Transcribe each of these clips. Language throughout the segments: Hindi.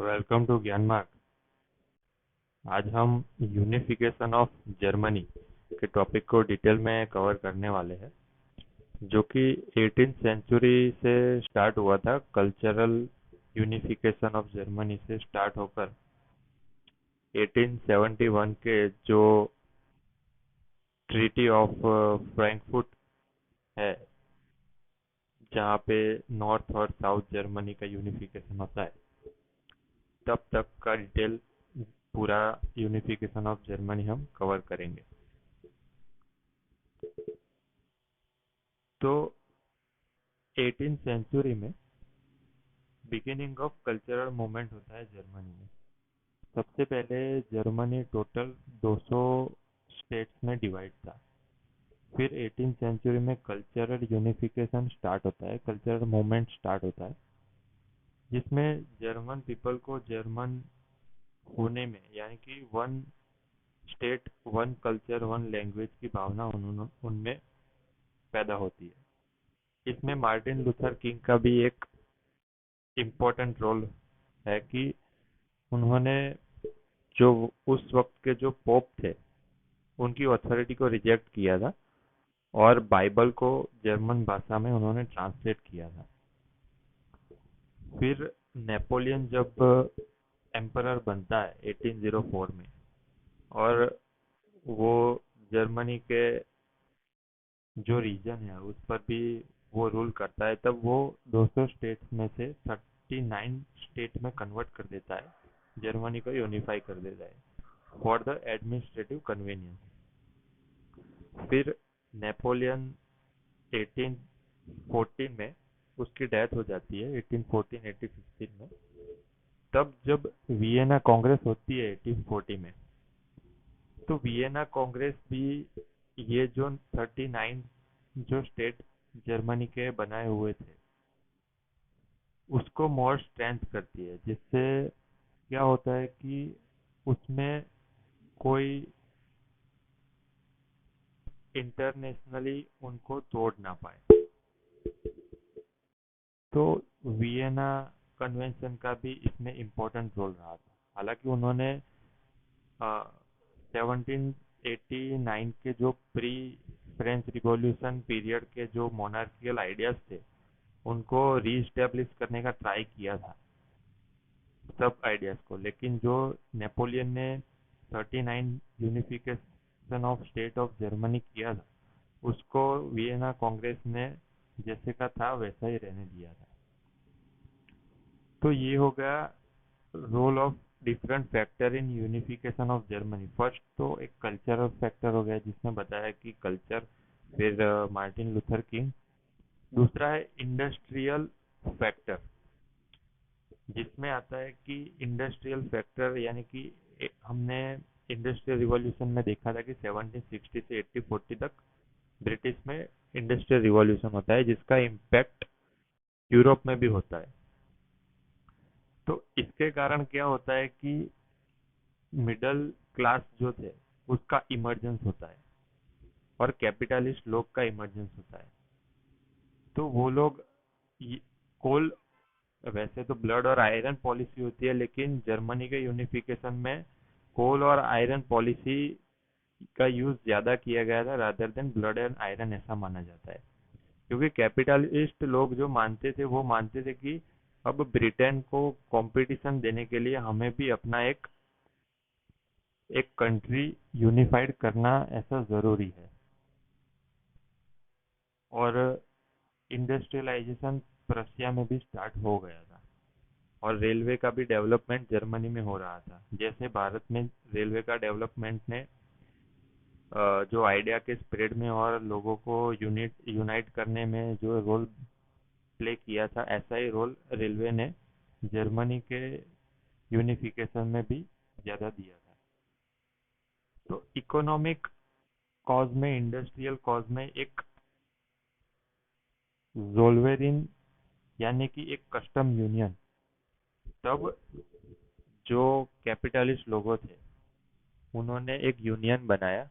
वेलकम टू ज्ञान मार्ग। आज हम यूनिफिकेशन ऑफ जर्मनी के टॉपिक को डिटेल में कवर करने वाले हैं, जो कि 18th सेंचुरी से स्टार्ट हुआ था। कल्चरल यूनिफिकेशन ऑफ जर्मनी से स्टार्ट होकर 1871 के जो ट्रीटी ऑफ फ्रैंकफर्ट है, जहाँ पे नॉर्थ और साउथ जर्मनी का यूनिफिकेशन होता है, तब तक का डिटेल पूरा यूनिफिकेशन ऑफ जर्मनी हम कवर करेंगे। तो 18th सेंचुरी में बिगिनिंग ऑफ कल्चरल मूवमेंट होता है जर्मनी में। सबसे पहले जर्मनी टोटल 200 स्टेट्स में डिवाइड था। फिर 18th सेंचुरी में कल्चरल यूनिफिकेशन स्टार्ट होता है, कल्चरल मूवमेंट स्टार्ट होता है, जिसमें जर्मन पीपल को जर्मन होने में, यानी कि one state one culture one language की भावना उनमें पैदा होती है। इसमें मार्टिन लूथर किंग का भी एक इम्पोर्टेंट रोल है कि उन्होंने जो उस वक्त के जो पोप थे उनकी अथॉरिटी को रिजेक्ट किया था और बाइबल को जर्मन भाषा में उन्होंने ट्रांसलेट किया था। फिर नेपोलियन जब एम्परर बनता है 1804 में, और वो जर्मनी के जो रीजन है उस पर भी वो रूल करता है, तब वो 200 स्टेट्स में से 39 स्टेट में कन्वर्ट कर देता है, जर्मनी को यूनिफाई कर देता है फॉर द एडमिनिस्ट्रेटिव कन्वीनियंस। फिर नेपोलियन 1814 में उसकी डेथ हो जाती है, 1814-1815 में। तब जब वियना कांग्रेस होती है 1840 में, तो वियना कांग्रेस भी ये जो 39 जो स्टेट जर्मनी के बनाए हुए थे उसको मोर स्ट्रेंथ करती है, जिससे क्या होता है कि उसमें कोई इंटरनेशनली उनको तोड़ ना पाए। तो वियना कन्वेंशन का भी इसमें इम्पोर्टेंट रोल रहा था। हालांकि उन्होंने 1789 के जो प्री फ्रेंच रिवॉल्यूशन पीरियड के जो मोनार्कियल आइडियाज थे उनको रीस्टेब्लिश करने का ट्राई किया था, सब आइडियाज को। लेकिन जो नेपोलियन ने 39 unification of state of Germany किया था, उसको वियना कांग्रेस ने जैसे का था वैसा ही रहने दिया था। तो ये हो गया role of different factor in unification of Germany. First तो एक कल्चरल फैक्टर हो गया, जिसने बताया कि कल्चर। फिर मार्टिन लूथर किंग। दूसरा है इंडस्ट्रियल फैक्टर, जिसमें आता है कि इंडस्ट्रियल फैक्टर यानी कि हमने इंडस्ट्रियल रिवॉल्यूशन में देखा था कि 1760 से 1840 तक ब्रिटिश में इंडस्ट्रियल रिवॉल्यूशन होता है, जिसका इम्पैक्ट यूरोप में भी होता है। तो इसके कारण क्या होता है कि मिडिल क्लास जो थे उसका इमर्जेंस होता है और कैपिटलिस्ट लोग का इमर्जेंस होता है। तो वो लोग कोल, वैसे तो ब्लड और आयरन पॉलिसी होती है, लेकिन जर्मनी के यूनिफिकेशन में कोल और आयरन पॉलिसी का यूज ज्यादा किया गया था rather than blood and iron, ऐसा माना जाता है। क्योंकि कैपिटलिस्ट लोग जो मानते थे वो मानते थे कि अब ब्रिटेन को कंपटीशन देने के लिए हमें भी अपना एक एक कंट्री यूनिफाइड करना ऐसा जरूरी है। और इंडस्ट्रियलाइजेशन प्रशिया में भी स्टार्ट हो गया था, और रेलवे का भी डेवलपमेंट जर्मनी में हो रहा था। जैसे भारत में रेलवे का डेवलपमेंट ने जो आइडिया के स्प्रेड में और लोगों को यूनाइट करने में जो रोल प्ले किया था, ऐसा ही रोल रेलवे ने जर्मनी के यूनिफिकेशन में भी ज़्यादा दिया था। तो इकोनॉमिक कॉज में, इंडस्ट्रियल कॉज में एक जोल्वेरिन यानी कि एक कस्टम यूनियन, तब जो कैपिटलिस्ट लोगों थे उन्होंने एक यूनियन बनाया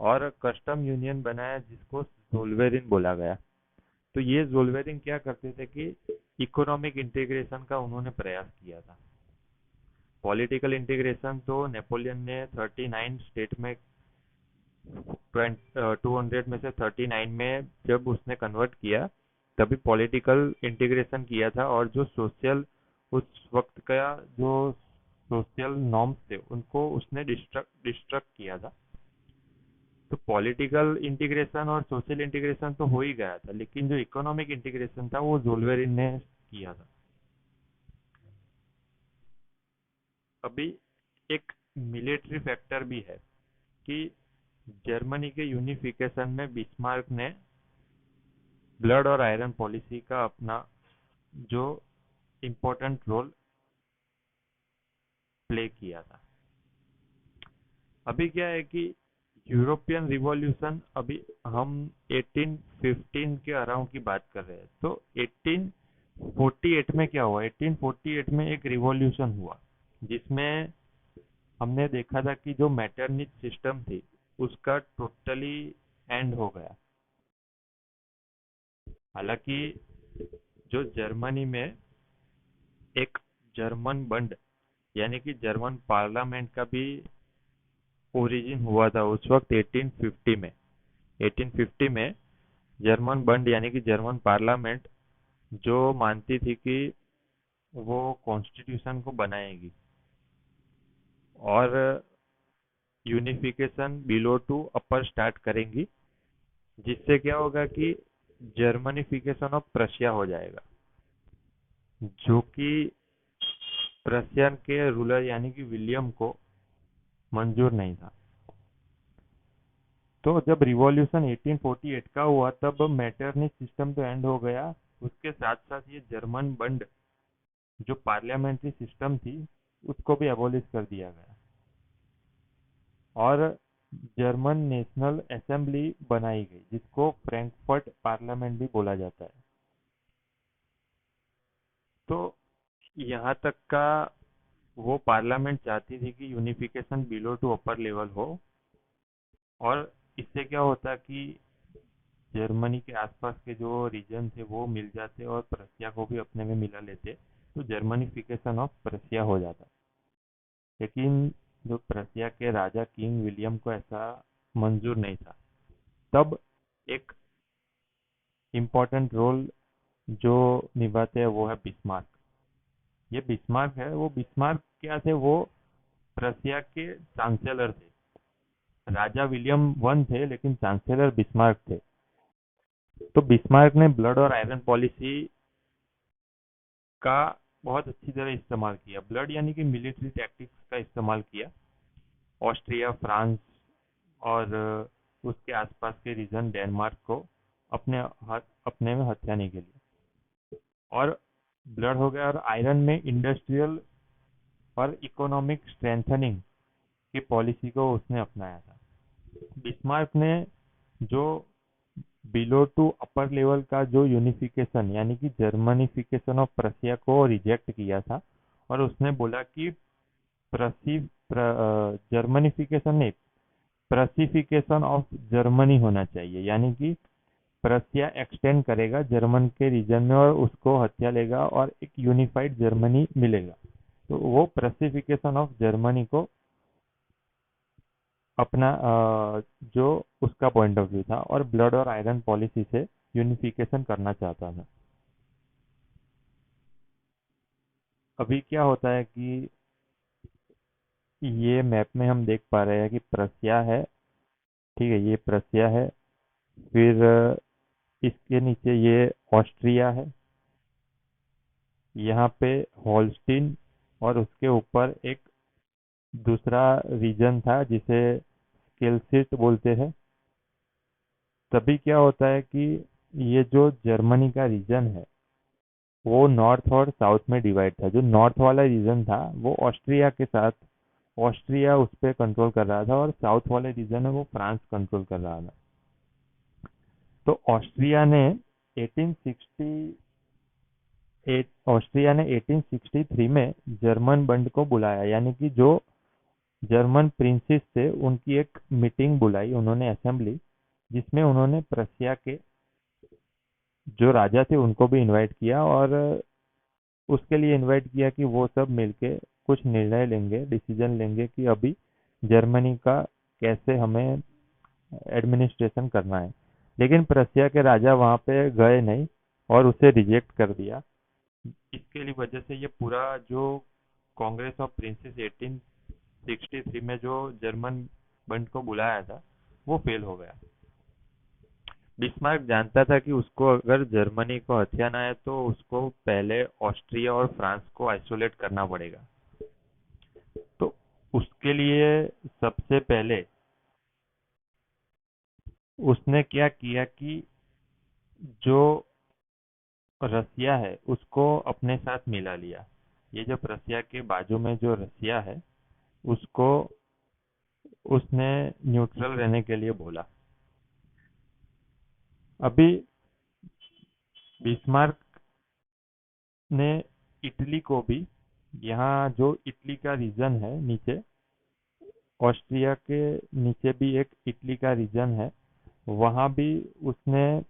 और कस्टम यूनियन बनाया, जिसको जोल्वेरिन बोला गया। तो ये जोल्वेरिन क्या करते थे कि इकोनॉमिक इंटीग्रेशन का उन्होंने प्रयास किया था। पॉलिटिकल इंटीग्रेशन तो नेपोलियन ने 39 स्टेट में 200 में से 39 में जब उसने कन्वर्ट किया तभी पॉलिटिकल इंटीग्रेशन किया था। और जो सोशल उस वक्त का जो सोशल नॉर्म्स थे उनको उसने डिस्ट्रक्ट किया था। तो पॉलिटिकल इंटीग्रेशन और सोशल इंटीग्रेशन तो हो ही गया था, लेकिन जो इकोनॉमिक इंटीग्रेशन था वो जोल्वेरिन ने किया था। अभी एक मिलिट्री फैक्टर भी है कि जर्मनी के यूनिफिकेशन में बिस्मार्क ने ब्लड और आयरन पॉलिसी का अपना जो इम्पोर्टेंट रोल प्ले किया था। अभी क्या है कि यूरोपियन रिवॉल्यूशन, अभी हम 1815 के अराउंड की बात कर रहे हैं, तो 1848 में क्या हुआ? 1848 में एक रिवॉल्यूशन हुआ जिसमें हमने देखा था कि जो मैटरनिट सिस्टम थी उसका टोटली एंड हो गया। हालांकि जो जर्मनी में एक जर्मन बंड यानी कि जर्मन पार्लियामेंट का भी ओरिजिन हुआ था उस वक्त 1850 में। 1850 में जर्मन बंड यानी कि जर्मन पार्लियामेंट जो मानती थी कि वो कॉन्स्टिट्यूशन को बनाएगी और unification below to upper start करेंगी, जिससे क्या होगा कि जर्मनिफिकेशन ऑफ प्रशिया हो जाएगा, जो कि प्रशियन के रूलर यानी कि विलियम को मंजूर नहीं था। तो जब रिवॉल्यूशन 1848 का हुआ तब मैटरनिस्ट सिस्टम तो एंड हो गया, उसके साथ साथ ये जर्मन बंड जो पार्लियामेंट्री सिस्टम थी उसको भी एबॉलिश कर दिया गया और जर्मन नेशनल असेंबली बनाई गई जिसको फ्रैंकफर्ट पार्लियामेंट भी बोला जाता है। तो यहाँ तक का वो पार्लियामेंट चाहती थी कि unification below to upper level हो, और इससे क्या होता कि जर्मनी के आसपास के जो रीजन थे वो मिल जाते और प्रशिया को भी अपने में मिला लेते, तो जर्मनिफिकेशन ऑफ प्रशिया हो जाता। लेकिन जो प्रशिया के राजा किंग विलियम को ऐसा मंजूर नहीं था। तब एक इम्पोर्टेंट रोल जो निभाते हैं वो है बिस्मार्क। ये बिस्मार्क है, वो बिस्मार्क क्या थे? वो प्रशिया के चांसलर थे। राजा विलियम वन थे लेकिन चांसलर बिस्मार्क थे। तो बिस्मार्क ने ब्लड और आयरन पॉलिसी का बहुत अच्छी तरह इस्तेमाल किया। ब्लड यानी कि मिलिट्री टैक्टिक्स का इस्तेमाल किया ऑस्ट्रिया, फ्रांस और उसके आसपास के रीजन डेनमार्क को अपने में हथियाने के लिए। और ब्लड हो गया, और आयरन में इंडस्ट्रियल और इकोनॉमिक स्ट्रेंथनिंग की पॉलिसी को उसने अपनाया था। बिस्मार्क ने जो बिलो टू अपर लेवल का जो यूनिफिकेशन यानी कि जर्मनिफिकेशन ऑफ प्रशिया को रिजेक्ट किया था, और उसने बोला कि जर्मनिफिकेशन नहीं, प्रसिफिकेशन ऑफ जर्मनी होना चाहिए, यानी कि प्रशिया एक्सटेंड करेगा जर्मन के रीजन में और उसको हत्या लेगा और एक यूनिफाइड जर्मनी मिलेगा। तो वो प्रसिफिकेशन ऑफ जर्मनी को अपना जो उसका पॉइंट ऑफ व्यू था, और ब्लड और आयरन पॉलिसी से यूनिफिकेशन करना चाहता था। अभी क्या होता है कि ये मैप में हम देख पा रहे हैं कि प्रशिया है, ठीक है, ये प्रशिया है। फिर इसके नीचे ये ऑस्ट्रिया है, यहाँ पे होल्स्टीन, और उसके ऊपर एक दूसरा रीजन था जिसे केल्सिट बोलते हैं। तभी क्या होता है कि ये जो जर्मनी का रीजन है वो नॉर्थ और साउथ में डिवाइड था। जो नॉर्थ वाला रीजन था वो ऑस्ट्रिया के साथ, ऑस्ट्रिया उस पर कंट्रोल कर रहा था, और साउथ वाले रीजन है वो फ्रांस कंट्रोल कर रहा था। तो ऑस्ट्रिया ने 1863 में जर्मन बंड को बुलाया, यानी कि जो जर्मन प्रिंसेस थे उनकी एक मीटिंग बुलाई उन्होंने, असेंबली, जिसमें उन्होंने प्रशिया के जो राजा थे उनको भी इनवाइट किया, और उसके लिए इनवाइट किया कि वो सब मिलके कुछ निर्णय लेंगे, डिसीजन लेंगे कि अभी जर्मनी का कैसे हमें एडमिनिस्ट्रेशन करना है। लेकिन प्रशिया के राजा वहाँ पे गए नहीं और उसे रिजेक्ट कर दिया। इसके लिए वजह से ये पूरा जो कांग्रेस ऑफ प्रिंसेस 1863 में जो जर्मन बंड को बुलाया था वो फेल हो गया। बिस्मार्क जानता था कि उसको अगर जर्मनी को हथियाना है तो उसको पहले ऑस्ट्रिया और फ्रांस को आइसोलेट करना पड़ेगा। तो उसके लिए सबसे पहले उसने क्या किया कि जो रसिया है उसको अपने साथ मिला लिया। ये जो रसिया के बाजू में जो रसिया है उसको उसने न्यूट्रल रहने के लिए बोला। अभी बिस्मार्क ने इटली को भी, यहाँ जो इटली का रीजन है नीचे, ऑस्ट्रिया के नीचे भी एक इटली का रीजन है, वहाँ भी उसने,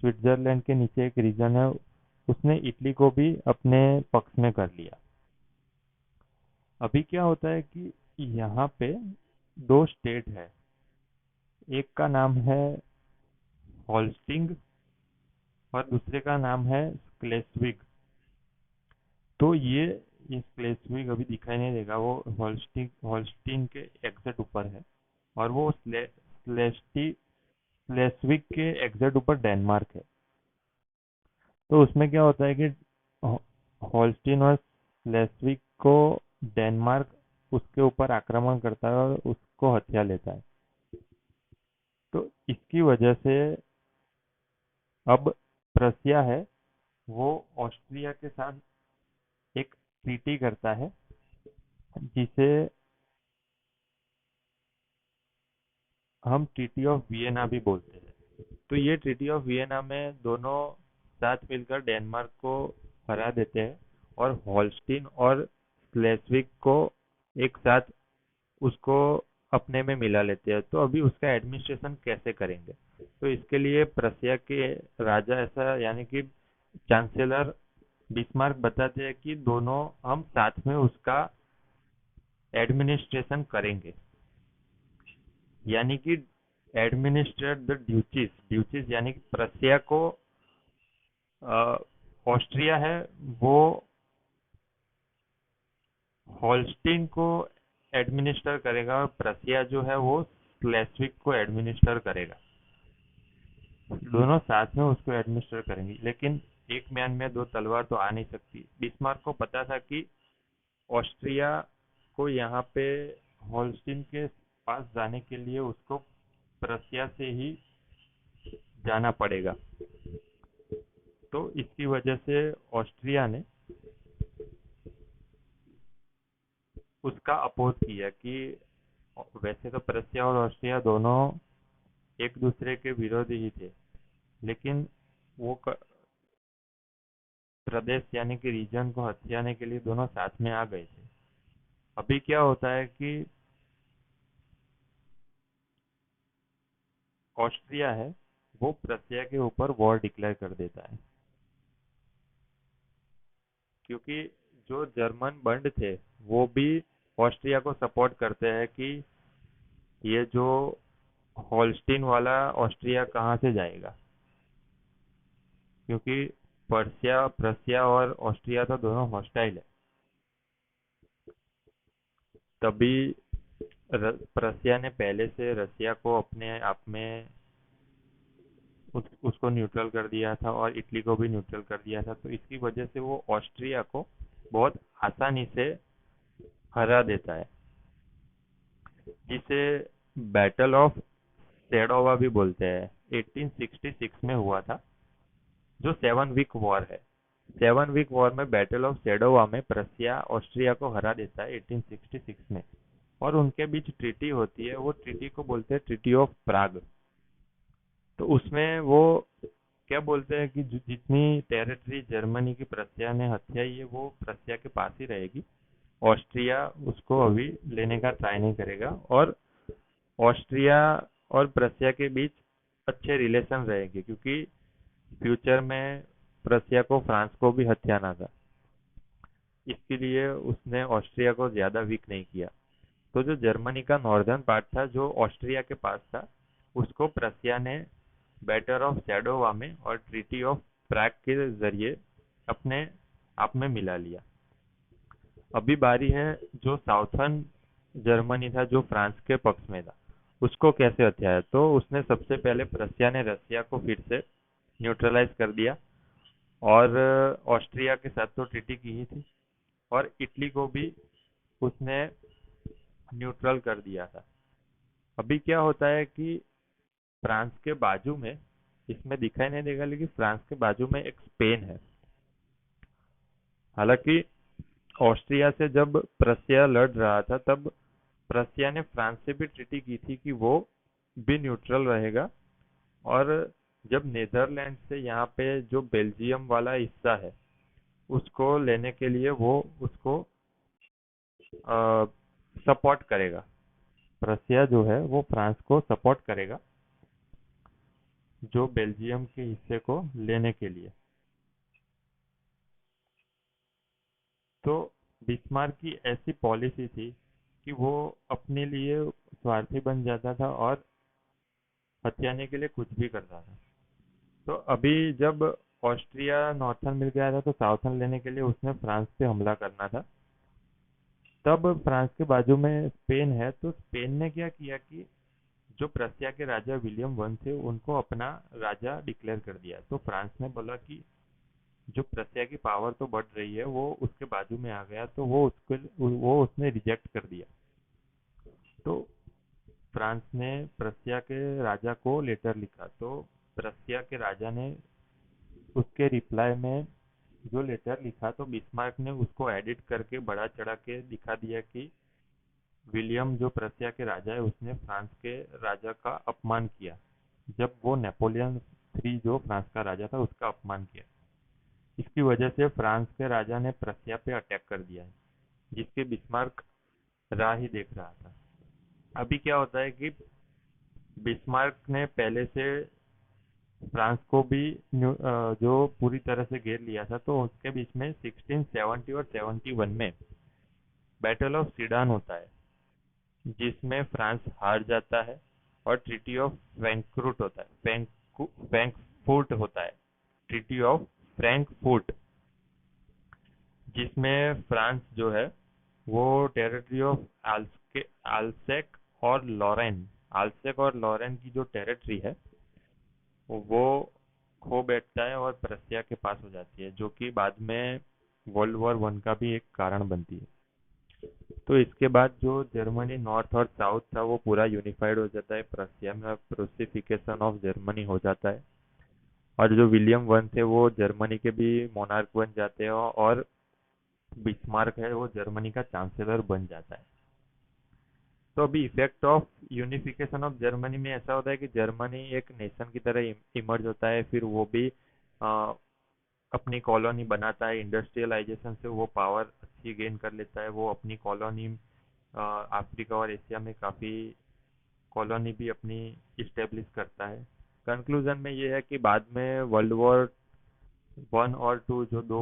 स्विट्जरलैंड के नीचे एक रीजन है, उसने इटली को भी अपने पक्ष में कर लिया। अभी क्या होता है कि यहाँ पे दो स्टेट है, एक का नाम है होल्स्टिंग और दूसरे का नाम है स्क्लेस्विग। तो ये स्क्लेस्विग अभी दिखाई नहीं देगा, वो होल्स्टीन के एग्जैक्ट ऊपर है, और वो स्लेस्विग के एग्जैक्ट ऊपर डेनमार्क है। तो उसमें क्या होता है कि होल्स्टीन और स्लेस्विग को डेनमार्क उसके ऊपर आक्रमण करता है और उसको हथिया लेता है। तो इसकी वजह से अब प्रशिया है वो ऑस्ट्रिया के साथ एक ट्रीटी करता है, जिसे हम ट्रीटी ऑफ वियना भी बोलते हैं। तो ये ट्रीटी ऑफ वियना में दोनों साथ मिलकर डेनमार्क को हरा देते हैं और होल्स्टीन और स्लेस्विग को एक साथ उसको अपने में मिला लेते हैं। तो अभी उसका एडमिनिस्ट्रेशन कैसे करेंगे? तो इसके लिए प्रशिया के राजा, ऐसा यानी कि चांसलर बिस्मार्क, बताते हैं कि दोनों हम साथ में उसका एडमिनिस्ट्रेशन करेंगे। यानी कि एडमिनिस्ट्रेट द ड्यूचीज, ड्यूचीज यानी कि प्रशिया को, ऑस्ट्रिया है वो होल्स्टीन को एडमिनिस्टर करेगा और प्रशिया जो है वो स्लेस्विग को एडमिनिस्टर करेगा। दोनों साथ में उसको एडमिनिस्टर करेंगे, लेकिन एक म्यान में दो तलवार तो आ नहीं सकती। बिस्मार्क को पता था कि ऑस्ट्रिया को यहाँ पे होल्स्टीन के पास जाने के लिए उसको प्रशिया से ही जाना पड़ेगा। तो इसकी वजह से ऑस्ट्रिया ने उसका अपोज किया कि वैसे तो प्रशिया और ऑस्ट्रिया दोनों एक दूसरे के विरोधी ही थे, लेकिन वो प्रदेश यानी कि रीजन को हथियाने के लिए दोनों साथ में आ गए थे। अभी क्या होता है कि ऑस्ट्रिया है वो प्रशिया के ऊपर वॉर डिक्लेयर कर देता है, क्योंकि जो जर्मन बंड थे वो भी ऑस्ट्रिया को सपोर्ट करते हैं कि ये जो होल्स्टीन वाला ऑस्ट्रिया कहाँ से जाएगा, क्योंकि पर्सिया प्रशिया और ऑस्ट्रिया तो दोनों हॉस्टाइल है। तभी प्रशिया ने पहले से रसिया को अपने आप में उसको न्यूट्रल कर दिया था और इटली को भी न्यूट्रल कर दिया था। तो इसकी वजह से वो ऑस्ट्रिया को बहुत आसानी से हरा देता है, जिसे बैटल ऑफ सेडोवा भी बोलते हैं। 1866 में हुआ था, जो 7 वीक वॉर है। 7 वीक वॉर में बैटल ऑफ सेडोवा में प्रशिया ऑस्ट्रिया को हरा देता है 1866 में, और उनके बीच ट्रीटी होती है। वो ट्रीटी को बोलते हैं ट्रीटी ऑफ प्राग। तो उसमें वो क्या बोलते हैं कि जितनी टेरिटरी जर्मनी की प्रशिया ने हथियाई है वो प्रशिया के पास ही रहेगी। ऑस्ट्रिया उसको अभी लेने का ट्राई नहीं करेगा, और ऑस्ट्रिया और प्रशिया के बीच अच्छे रिलेशन रहेंगे, क्योंकि फ्यूचर में प्रशिया को फ्रांस को भी हथियाना था। इसके लिए उसने ऑस्ट्रिया को ज़्यादा वीक नहीं किया। तो जो जर्मनी का नॉर्दर्न पार्ट था जो ऑस्ट्रिया के पास था, उसको प्रसिया ने बैटल ऑफ सैडोवा में और ट्रीटी ऑफ प्राग के जरिए अपने आप में मिला लिया। अभी बारी है जो साउथर्न जर्मनी था जो फ्रांस के पक्ष में था, उसको कैसे हथियाया। तो उसने सबसे पहले प्रसिया ने रसिया को फिर से न्यूट्रलाइज कर दिया, और ऑस्ट्रिया के साथ तो ट्रीटी की ही थी, और इटली को भी उसने न्यूट्रल कर दिया था। अभी क्या होता है कि फ्रांस के बाजू में, इसमें दिखाई नहीं देगा लेकिन फ्रांस के बाजू में एक स्पेन है। हालांकि ऑस्ट्रिया से जब प्रसिया लड़ रहा था तब प्रसिया ने फ्रांस से भी ट्रीटी की थी कि वो भी न्यूट्रल रहेगा, और जब नीदरलैंड से यहाँ पे जो बेल्जियम वाला हिस्सा है उसको लेने के लिए वो उसको सपोर्ट करेगा। प्रसिया जो है वो फ्रांस को सपोर्ट करेगा जो बेल्जियम के हिस्से को लेने के लिए। तो बिस्मार्क की ऐसी पॉलिसी थी कि वो अपने लिए स्वार्थी बन जाता था और हथियाने के लिए कुछ भी करता था। तो अभी जब ऑस्ट्रिया नॉर्थन मिल गया था तो साउथर्न लेने के लिए उसने फ्रांस पे हमला करना था। तब फ्रांस के बाजू में स्पेन है, तो स्पेन ने क्या किया कि जो प्रसिया के राजा विलियम वन थे उनको अपना राजा डिक्लेयर कर दिया। तो फ्रांस ने बोला कि जो प्रसिया की पावर तो बढ़ रही है वो उसके बाजू में आ गया, तो वो उसने रिजेक्ट कर दिया। तो फ्रांस ने प्रसिया के राजा को लेटर लिखा, तो प्रसिया के राजा ने उसके रिप्लाई में जो लेटर लिखा तो बिस्मार्क ने उसको एडिट करके बढ़ा चढ़ा के दिखा दिया कि विलियम जो प्रसिया के राजा है उसने फ्रांस के राजा का अपमान किया, जब वो नेपोलियन थ्री जो फ्रांस का राजा था उसका अपमान किया। इसकी वजह से फ्रांस के राजा ने प्रसिया पे अटैक कर दिया है, जिसके बिस्मार्क राह ही देख रहा था। अभी क्या होता है कि बिस्मार्क ने पहले से फ्रांस को भी जो पूरी तरह से घेर लिया था, तो उसके बीच में 1670 और 71 में बैटल ऑफ सीडान होता है, जिसमें फ्रांस हार जाता है और ट्रीटी ऑफ फ्रैंकफर्ट होता है, फ्रैंकफर्ट होता है, ट्रीटी ऑफ फ्रैंकफर्ट, जिसमें फ्रांस जो है वो टेरिटरी ऑफ आल्सेक और लॉरेन आल्सेक और लॉरेन की जो टेरिटरी है वो खो बैठता है और प्रसिया के पास हो जाती है, जो कि बाद में वर्ल्ड वॉर वन का भी एक कारण बनती है। तो इसके बाद जो जर्मनी नॉर्थ और साउथ था वो पूरा यूनिफाइड हो जाता है, प्रसिया में प्रोसिफिकेशन ऑफ जर्मनी हो जाता है, और जो विलियम वन थे वो जर्मनी के भी मोनार्क बन जाते हैं, और बिस्मार्क है वो जर्मनी का चांसलर बन जाता है। तो अभी effect of unification of Germany में ऐसा होता है कि जर्मनी एक नेशन की तरह इमर्ज होता है, फिर वो भी अ, अपनी कॉलोनी बनाता है। इंडस्ट्रियलाइजेशन से वो पावर अच्छी गेन कर लेता है, वो अपनी कॉलोनी अफ्रीका और एशिया में काफ़ी कॉलोनी भी अपनी इस्टेब्लिश करता है। कंक्लूजन में ये है कि बाद में वर्ल्ड वॉर वन और टू जो दो